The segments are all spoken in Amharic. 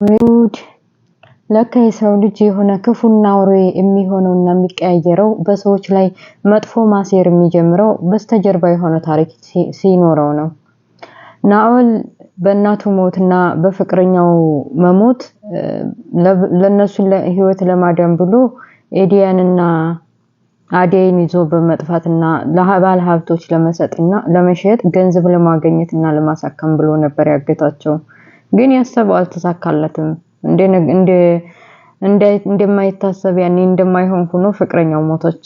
ወይድ ለካ የሰው ልጅ የሆነ ክፉና አውሬ የሚሆነውና የሚቀያየረው በሰዎች ላይ መጥፎ ማሴር የሚጀምረው በስተጀርባ የሆነ ታሪክ ሲኖረው ነው። ናኦል በእናቱ ሞትና በፍቅረኛው መሞት ለነሱ ለህይወት ለማዳን ብሎ ኤዲያንና አዴይን ይዞ በመጥፋትና ለባለ ሀብቶች ለመሰጥና ለመሸጥ ገንዘብ ለማግኘትና ለማሳከም ብሎ ነበር ያገታቸው። ግን ያሰበው አልተሳካለትም። እንደማይታሰብ ያኔ እንደማይሆን ሆኖ ፍቅረኛው ሞተች።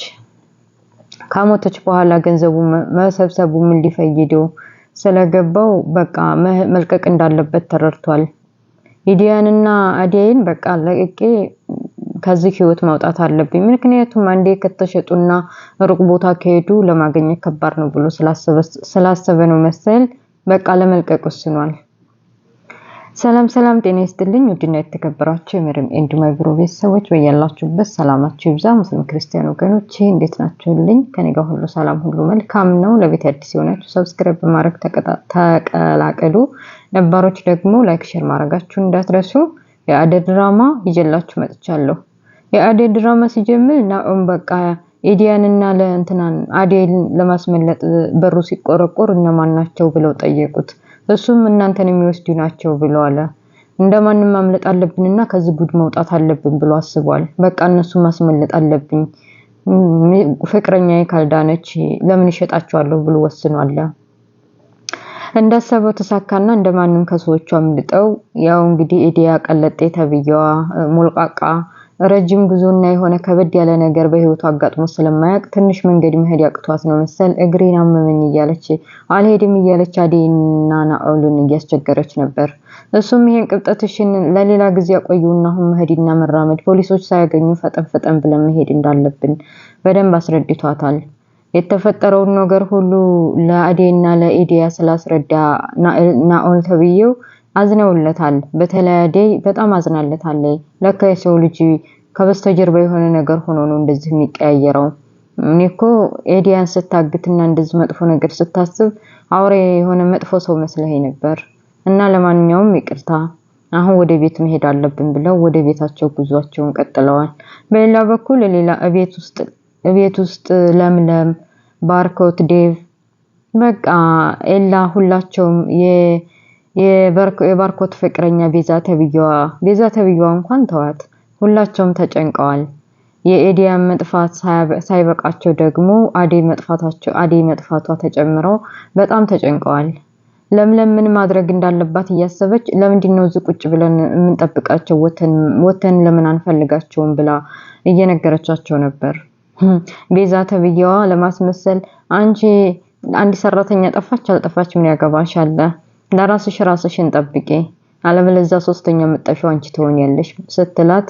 ከሞተች በኋላ ገንዘቡ መሰብሰቡ ምን ሊፈይደው ስለገባው በቃ መልቀቅ እንዳለበት ተረድቷል። ኢዲያንና አዴይን በቃ ለቅቄ ከዚህ ህይወት ማውጣት አለብኝ፣ ምክንያቱም አንዴ ከተሸጡና ሩቅ ቦታ ከሄዱ ለማግኘት ከባድ ነው ብሎ ስላሰበ ነው መሰል በቃ ለመልቀቅ ወስኗል። ሰላም ጤና ይስጥልኝ ውድና የተከበራችሁ የመሪም ኤንድ ማይ ብሮ ቤተሰቦች በያላችሁበት ሰላማችሁ ይብዛ። ሙስሊም ክርስቲያን ወገኖቼ እንዴት ናችሁልኝ? ከኔ ጋር ሁሉ ሰላም ሁሉ መልካም ነው። ለቤት አዲስ የሆናችሁ ሰብስክራይብ በማድረግ ተቀላቀሉ። ነባሮች ደግሞ ላይክ ሼር ማድረጋችሁ እንዳትረሱ። የአደይ ድራማ ይዤላችሁ መጥቻለሁ። የአደይ ድራማ ሲጀምር ናኦም በቃ ኤዲያንና ለእንትናን አዴይን ለማስመለጥ በሩ ሲቆረቆር እነማን ናቸው ብለው ጠየቁት። እሱም እናንተን የሚወስዱ ናቸው ብሎ አለ። እንደማንም ማምለጥ አለብንና ከዚህ ጉድ መውጣት አለብን ብሎ አስቧል። በቃ እነሱ ማስመለጥ አለብኝ፣ ፍቅረኛዬ ካልዳነች ለምን ይሸጣቸዋለሁ ብሎ ወስኗል። እንዳሰበው ተሳካና እንደማንም ከሰዎቹ አምልጠው ያው እንግዲህ ኤዲያ ቀለጤ ተብየዋ ሞልቃቃ ረጅም ጉዞና የሆነ ከበድ ያለ ነገር በህይወቱ አጋጥሞ ስለማያውቅ ትንሽ መንገድ መሄድ ያቅቷት ነው መሰል እግሬን አመመኝ እያለች አልሄድም እያለች አዴይና ናኦልን እያስቸገረች ነበር። እሱም ይሄን ቅብጠትሽን ለሌላ ጊዜ ያቆዩና አሁን መሄድና መራመድ ፖሊሶች ሳያገኙ ፈጠን ብለን መሄድ እንዳለብን በደንብ አስረድቷታል። የተፈጠረውን ነገር ሁሉ ለአዴይና ለኤዲያ ስላስረዳ ናኦል ተብየው አዝነውለታል። በተለይ አዴይ በጣም አዝናለታለች። ለካ የሰው ልጅ ከበስተጀርባ የሆነ ነገር ሆኖ ነው እንደዚህ የሚቀያየረው። እኔኮ ኤዲያን ስታግትና እንደዚህ መጥፎ ነገር ስታስብ አውሬ የሆነ መጥፎ ሰው መስለኝ ነበር እና ለማንኛውም ይቅርታ፣ አሁን ወደ ቤት መሄድ አለብን ብለው ወደ ቤታቸው ጉዟቸውን ቀጥለዋል። በሌላ በኩል እቤት ውስጥ ለምለም፣ ባርኮት፣ ዴቭ በቃ ኤላ ሁላቸውም የባርኮት ፍቅረኛ ቤዛ ተብየዋ እንኳን ተዋት፣ ሁላቸውም ተጨንቀዋል። የኤዲያን መጥፋት ሳይበቃቸው ደግሞ አዴይ መጥፋቷ ተጨምረው በጣም ተጨንቀዋል። ለምለም ምን ማድረግ እንዳለባት እያሰበች ለምንድነው እዚህ ቁጭ ብለን የምንጠብቃቸው ወተን ለምን አንፈልጋቸውም ብላ እየነገረቻቸው ነበር። ቤዛ ተብየዋ ለማስመሰል አንቺ አንድ ሰራተኛ ጠፋች አልጠፋች ምን ያገባሻል? ራስሽን ጠብቂ፣ አለበለዚያ ሶስተኛው መጣፊው አንቺ ትሆኛለሽ ስትላት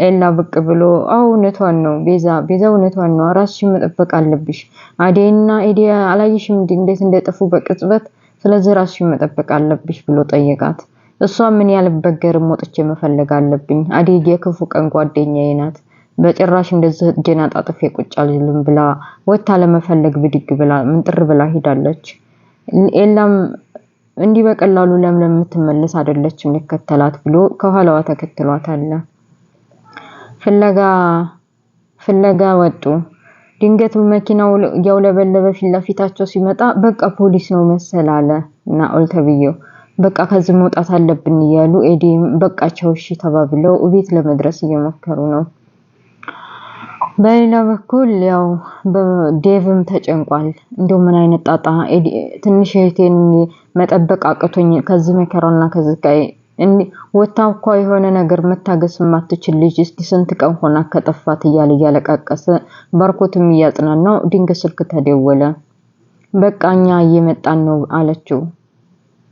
ኤላ ብቅ ብሎ እውነቷን ነው ቤዛ እውነቷን ነው፣ ራስሽን መጠበቅ አለብሽ። አዴይና ኤዲያ አላየሽም እንዴት እንደጠፉ በቅጽበት፣ ስለዚህ ራስሽን መጠበቅ አለብሽ ብሎ ጠየቃት። እሷ ምን ያልበገርም ወጥቼ መፈለግ አለብኝ፣ አዴይ የክፉ ቀን ጓደኛዬ ናት፣ በጭራሽ እንደዚህ ጀና ጣጥፌ ቁጭ አልልም ብላ ወታ ለመፈለግ ብድግ ብላ ምንጥር ብላ ሄዳለች። ኤላም እንዲህ በቀላሉ ለምለም የምትመለስ አይደለችም ልከተላት ብሎ ከኋላዋ ተከትሏታል። ፍለጋ ወጡ። ድንገት መኪናው ያውለበለበ ፊት ለፊታቸው ሲመጣ በቃ ፖሊስ ነው መሰል አለ ናኦል ተብየው። በቃ ከዚህ መውጣት አለብን እያሉ ኤዲም በቃቸው እሺ ተባብለው ቤት ለመድረስ እየሞከሩ ነው። በሌላ በኩል ያው ዴቭም ተጨንቋል። እንደው ምን አይነት ጣጣ ትንሽ እህቴን መጠበቅ አቅቶኝ ከዚህ መከራና ከዚህ ጋር ወታውኳ የሆነ ነገር መታገስ የማትችል ልጅ እስቲ ስንት ቀን ሆና ከጠፋት እያለቃቀሰ ባርኮትም እያጽናናው ድንገት ስልክ ተደወለ። በቃኛ እየመጣን ነው አለችው።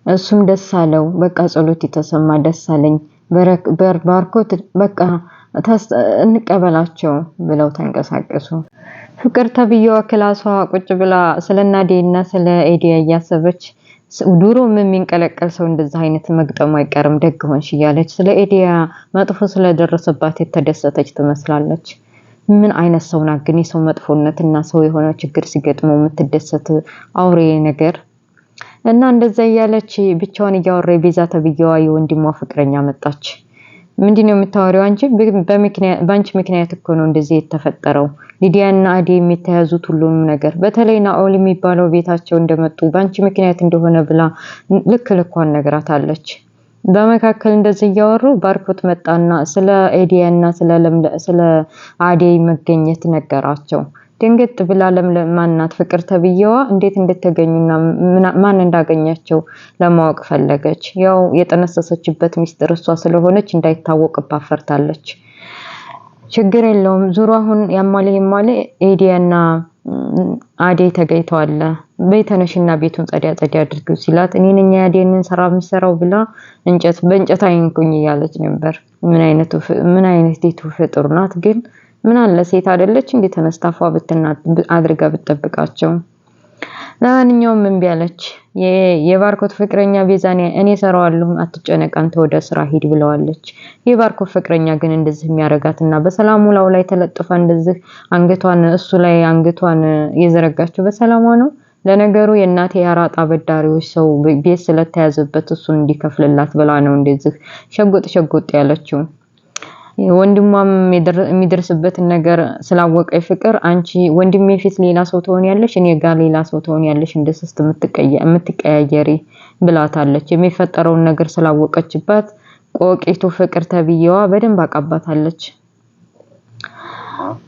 እሱም ደስ አለው። በቃ ጸሎት የተሰማ ደስ አለኝ ባርኮት በቃ እንቀበላቸው ብለው ተንቀሳቀሱ። ፍቅር ተብየዋ ክላሷ ቁጭ ብላ ስለናዴና ስለ ኤዲያ እያሰበች ዱሮም የሚንቀለቀል ሰው እንደዚህ አይነት መግጠሙ አይቀርም ደግ ሆንሽ እያለች ስለ ኤዲያ መጥፎ ስለደረሰባት የተደሰተች ትመስላለች። ምን አይነት ሰው ናት ግን የሰው መጥፎነትና ሰው የሆነ ችግር ሲገጥመው የምትደሰት አውሬ ነገር። እና እንደዛ እያለች ብቻዋን እያወራ ቤዛ ተብዬዋ የወንድሟ ፍቅረኛ መጣች። ምንድነው የምታወሪው አንቺ? በአንቺ ምክንያት እኮ ነው እንደዚህ የተፈጠረው። ሊዲያና አዴም የተያዙት ሁሉንም ነገር በተለይ ናኦል የሚባለው ቤታቸው እንደመጡ በአንቺ ምክንያት እንደሆነ ብላ ልክ ልኳን ነግራታለች። በመካከል እንደዚህ እያወሩ ባርኮት መጣና ስለ ኤዲያና ስለ አዴይ መገኘት ነገራቸው። ድንገት ብላ ለምለም ማናት ፍቅር ተብዬዋ እንዴት እንደተገኙና ማን እንዳገኛቸው ለማወቅ ፈለገች። ያው የጠነሰሰችበት ሚስጥር እሷ ስለሆነች እንዳይታወቅባት ፈርታለች። ችግር የለውም ዙሩ አሁን ያማለ ኤዲያና አዴይ ተገኝተዋል። በይተነሽና ቤቱን ጸዳ አድርጊው ሲላት እኔ ነኝ አዴይን ሰራ ምሰራው ብላ በእንጨት አይንኩኝ እያለች ነበር። ምን አይነት ፍጡር ናት ግን! ምን አለ ሴት አይደለች እንዴ ተነስታፋ አድርጋ ብትጠብቃቸው። ለማንኛውም ምን ቢያለች የባርኮት ፍቅረኛ ቤዛኔ እኔ ሰራዋለሁ አትጨነቅ አንተ ወደ ስራ ሂድ ብለዋለች። የባርኮት ፍቅረኛ ግን እንደዚህ የሚያረጋትና በሰላሙ ላይ ተለጥፋ እንደዚህ እሱ ላይ አንገቷን የዘረጋቸው በሰላሟ ነው። ለነገሩ የእናቴ ያራጣ በዳሪዎች ሰው ቤት ስለተያዘበት እሱን እንዲከፍልላት ብላ ነው እንደዚህ ሸጎጥ ያለችው። ወንድሟም የሚደርስበትን ነገር ስላወቀ ፍቅር አንቺ ወንድሜ ፊት ሌላ ሰው ትሆኛለሽ እኔ ጋር ሌላ ሰው ትሆኛለሽ እንደስስት የምትቀያየሪ ብላታለች። የሚፈጠረውን ነገር ስላወቀችባት ቆቂቱ ፍቅር ተብዬዋ በደንብ አቃባታለች።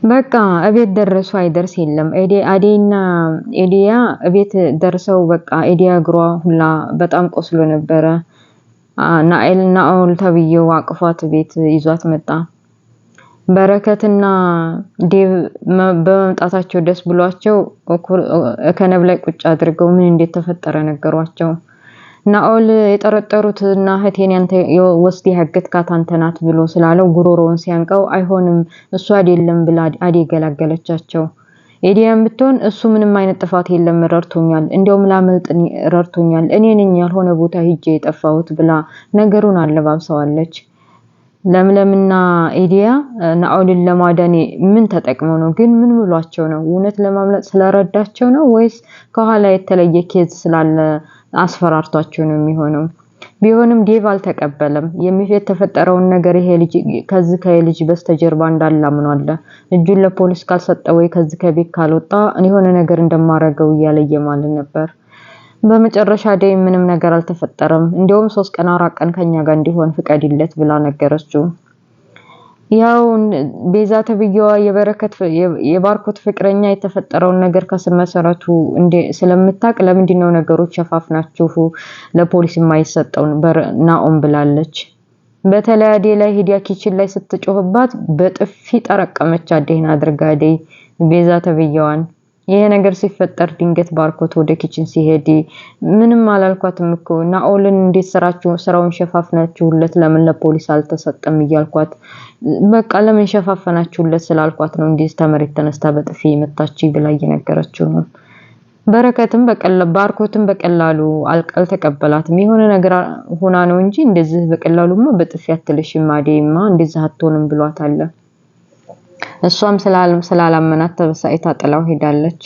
በቃ እቤት ደረሱ አይደርስ የለም። አዴይና ኤዲያ እቤት ደርሰው በቃ ኤዲያ እግሯ ሁላ በጣም ቆስሎ ነበረ። ናኦል ተብዬው አቅፏት ቤት ይዟት መጣ። በረከትና ዴቭ በመምጣታቸው ደስ ብሏቸው ከነብ ላይ ቁጭ አድርገው ምን እንደተፈጠረ ነገሯቸው። ናኦል የጠረጠሩትና እህቴን ያንተ ወስደህ ያገትካት አንተ ናት ብሎ ስላለው ጉሮሮውን ሲያንቀው አይሆንም እሱ አይደለም ብላ አዴይ ገላገለቻቸው። ኤዲያም ብትሆን እሱ ምንም አይነት ጥፋት የለም ረድቶኛል፣ እንደውም ላመልጥ ረድቶኛል፣ እኔ ነኝ ያልሆነ ቦታ ሂጄ የጠፋሁት ብላ ነገሩን አለባብሰዋለች። ለምለምና ኤዲያ ናኦልን ለማዳን ምን ተጠቅመው ነው ግን? ምን ብሏቸው ነው? እውነት ለማምለጥ ስለረዳቸው ነው ወይስ ከኋላ የተለየ ኬዝ ስላለ አስፈራርቷቸው ነው የሚሆነው? ቢሆንም ዴቭ አልተቀበለም። የተፈጠረውን ነገር ይሄ ልጅ ከልጅ በስተጀርባ እንዳላምኗል። እጁን ለፖሊስ ካልሰጠ ወይ ከቤት ካልወጣ የሆነ ነገር እንደማረገው እያለየ ማለት ነበር። በመጨረሻ አዴይ ምንም ነገር አልተፈጠረም፣ እንደውም 3 ቀን 4 ቀን ከኛ ጋር እንዲሆን ፍቀድለት ብላ ነገረችው። ያው ቤዛ ተብዬዋ የባርኮት ፍቅረኛ የተፈጠረውን ነገር ከስር መሰረቱ ስለምታቅ ለምንድነው ነገሮች ሸፋፍናችሁ ለፖሊስ የማይሰጠው ናኦም ብላለች። በተለይ አዴይ ላይ ሂዲያ ኪችን ላይ ስትጮህባት በጥፊ ጠረቀመች አዴይን አድርጋ አዴይ ቤዛ ተብዬዋን። ይሄ ነገር ሲፈጠር ድንገት ባርኮት ወደ ኪችን ሲሄድ ምንም አላልኳትም እኮ ናኦልን እንዴት ስራውን ሸፋፍናችሁለት ለምን ለፖሊስ አልተሰጠም እያልኳት በቃ ለምን ሸፋፈናችሁለት ስላልኳት ነው እንዴት ተመሬት ተነስታ በጥፊ መታች ብላ እየነገረችው ነው። በረከትም ባርኮትም በቀላሉ አልተቀበላትም። የሆነ ነገር ሆና ነው እንጂ እንደዚህ በቀላሉማ በጥፊ አትልሽም አዴይማ እንደዚህ አትሆንም ብሏታል። እሷም ስላላመናት ተበሳይታ ጥላው ሄዳለች።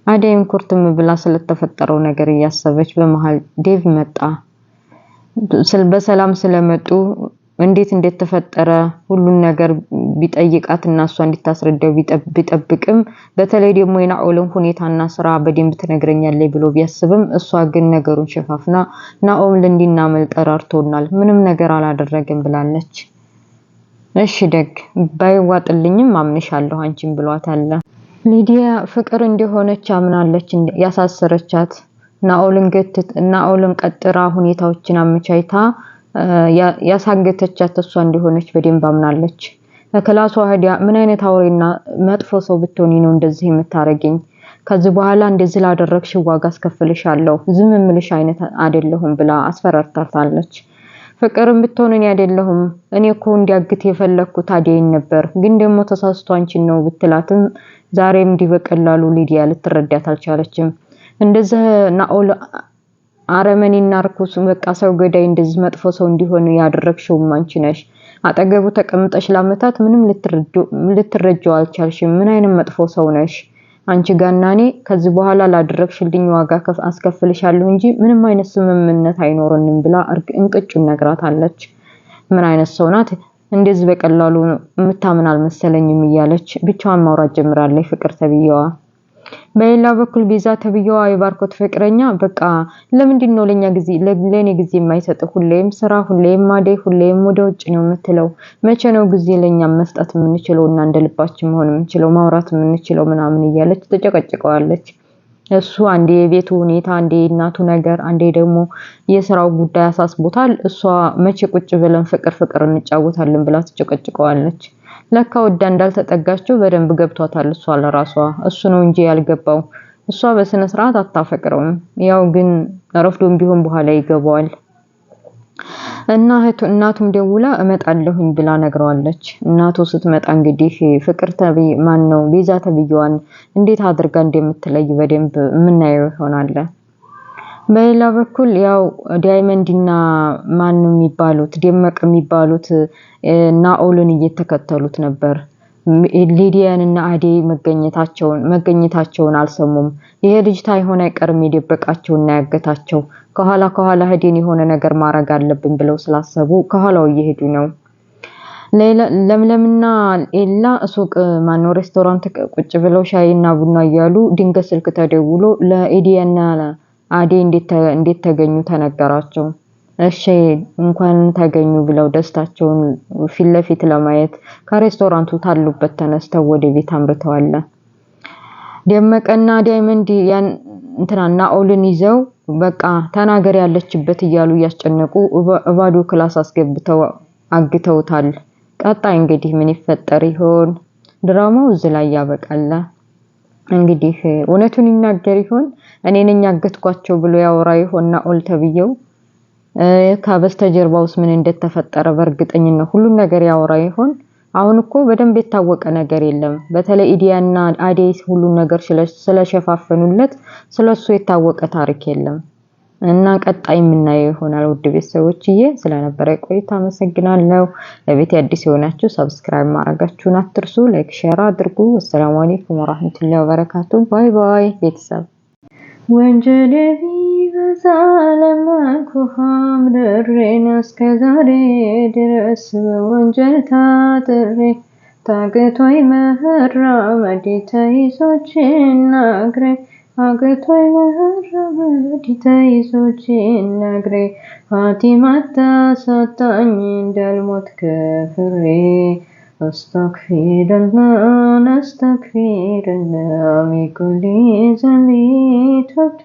አዴይም ኩርትም ብላ ስለተፈጠረው ነገር እያሰበች በመሃል ዴቭ መጣ። በሰላም ስለመጡ እንዴት ተፈጠረ ሁሉን ነገር ቢጠይቃትና እሷ እንድታስረዳው ቢጠብቅም በተለይ ደግሞ የናኦልን ሁኔታና ስራ በደንብ ትነግረኛለች ብሎ ቢያስብም እሷ ግን ነገሩን ሸፋፍና ናኦም እንድናመልጥ ረድቶናል ምንም ነገር አላደረገም ብላለች። እሺ ደግ ባይዋጥልኝም አምንሻለሁ አንቺን ብሏታል። ሊዲያ ፍቅር እንደሆነች አምናለች። ያሳሰረቻት ናኦልን ቀጥራ ሁኔታዎችን አመቻይታ ያሳገተቻት እሷ እንደሆነች በደንብ አምናለች። ክላሷ ሄዳ ምን አይነት አውሬና መጥፎ ሰው ብትሆኒ ነው እንደዚህ የምታረጊኝ? ከዚህ በኋላ እንደዚህ ላደረግሽ ዋጋ አስከፍልሻለሁ፣ ዝም ምልሽ አይነት አይደለሁም ብላ አስፈራርታታለች። ፍቅርም ብትሆን እኔ አይደለሁም እኔ እኮ እንዲያግት የፈለኩት አዴይን ነበር፣ ግን ደግሞ ተሳስቶ አንቺን ነው ብትላትም ዛሬም በቀላሉ ሊዲያ ልትረዳት አልቻለችም። እንደዚህ ናኦል አረመኔና ርኩስ በቃ ሰው ገዳይ እንደዚህ መጥፎ ሰው እንዲሆን ያደረግሽው አንቺ ነሽ። አጠገቡ ተቀምጠሽ ለአመታት ምንም ልትረጂው አልቻልሽም። ምን አይነት መጥፎ ሰው ነሽ? አንቺ ጋርና እኔ ከዚህ በኋላ ላደረግሽልኝ ዋጋ አስከፍልሻለሁ እንጂ ምንም አይነት ስምምነት አይኖርንም ብላ እንቅጩን ነግራታለች። ምን አይነት ሰው ናት? እንደዚህ በቀላሉ የምታምን አልመሰለኝም እያለች ብቻዋን ማውራት ጀምራለች ፍቅር ተብዬዋ። በሌላ በኩል ቤዛ ተብዬዋ የባርኮት ፍቅረኛ በቃ ለምንድን ነው ለኔ ጊዜ የማይሰጥ? ሁሌም ስራ፣ ሁሌም ማዴ፣ ሁሌም ወደ ውጭ ነው የምትለው። መቼ ነው ጊዜ ለኛ መስጠት የምንችለውና እንደልባችን መሆን የምንችለው ማውራት የምንችለው ምናምን እያለች ተጨቀጭቀዋለች። እሱ አንዴ የቤቱ ሁኔታ፣ አንዴ የእናቱ ነገር፣ አንዴ ደግሞ የስራው ጉዳይ አሳስቦታል። እሷ መቼ ቁጭ ብለን ፍቅር እንጫወታለን ብላ ተጨቀጭቀዋለች። ለካ ወዳ እንዳልተጠጋቸው በደንብ ገብቷታል እሷ ለራሷ። እሱ ነው እንጂ ያልገባው። እሷ በስነ ስርዓት አታፈቅረውም። ያው ግን ረፍዶም ቢሆን በኋላ ይገባዋል። እና እናቱም ደውላ እመጣለሁኝ ብላ ነግረዋለች። እናቱ ስትመጣ እንግዲህ ፍቅር ቤዛ ተብዬዋን እንዴት አድርጋ እንደምትለይ በደንብ የምናየው ይሆናል። በሌላ በኩል ያው ዳይመንድና የሚባሉት ደመቅ የሚባሉት ናኦልን እየተከተሉት ነበር። ሊዲያንና አዴ መገኘታቸውን አልሰሙም። ይሄ ልጅ ታይሆን አይቀርም የደበቃቸውና ያገታቸው። ከኋላ ሄደን የሆነ ነገር ማድረግ አለብን ብለው ስላሰቡ ከኋላው እየሄዱ ነው። ለምለምና ኤላ ሱቅ ሬስቶራንት ቁጭ ብለው ሻይና ቡና እያሉ ድንገት ስልክ ተደውሎ ለኢዲያና አዴ እንዴት ተገኙ ተነገራቸው። እሺ እንኳን ተገኙ ብለው ደስታቸውን ፊት ለፊት ለማየት ከሬስቶራንቱ ታሉበት ተነስተው ወደ ቤት አምርተዋል። ደመቀና ዳይመንድ ናኦልን ይዘው በቃ ተናገር ያለችበት እያሉ ያስጨነቁ ባዶ ክላስ አስገብተው አግተውታል። ቀጣይ እንግዲህ ምን ይፈጠር ይሆን? ድራማው እዚህ ላይ ያበቃል። እንግዲህ እውነቱን ይናገር ይሆን? እኔ ነኝ ያገትኳቸው ብሎ ያወራ ይሆን ናኦል ተብዬው? ከበስተጀርባውስ ምን እንደተፈጠረ በእርግጠኝነት ሁሉን ነገር ያወራ ይሆን? አሁን እኮ በደንብ የታወቀ ነገር የለም። በተለይ ኢዲያና አዴስ ሁሉን ነገር ስለሸፋፈኑለት ስለሱ የታወቀ ታሪክ የለም። እና ቀጣይ የምናየው ይሆናል። ውድ ቤተሰቦችዬ ስለነበረ ቆይታ አመሰግናለሁ። ለቤት አዲስ የሆናችሁ ሰብስክራይብ ማድረጋችሁን አትርሱ። ላይክ ሼር አድርጉ። አሰላሙ አለይኩም ወራህመቱላሂ ወበረካቱ። ባይ ባይ ቤተሰብ። ወንጀል ቢበዛ ለመንኩሃም ድሬን እስከ ዛሬ ድረስ በወንጀል ታጥሬ ታግቶኝ መራመድ ተይዞች ናግሬ አግቶኝ መራመድ ተይዞች ናግሬ ፋቲማታ ሳታኝ እንዳልሞት ከፍሬ አስተግፊሩላህ ሚን ኩሊ ዘንቢ ተውበቱ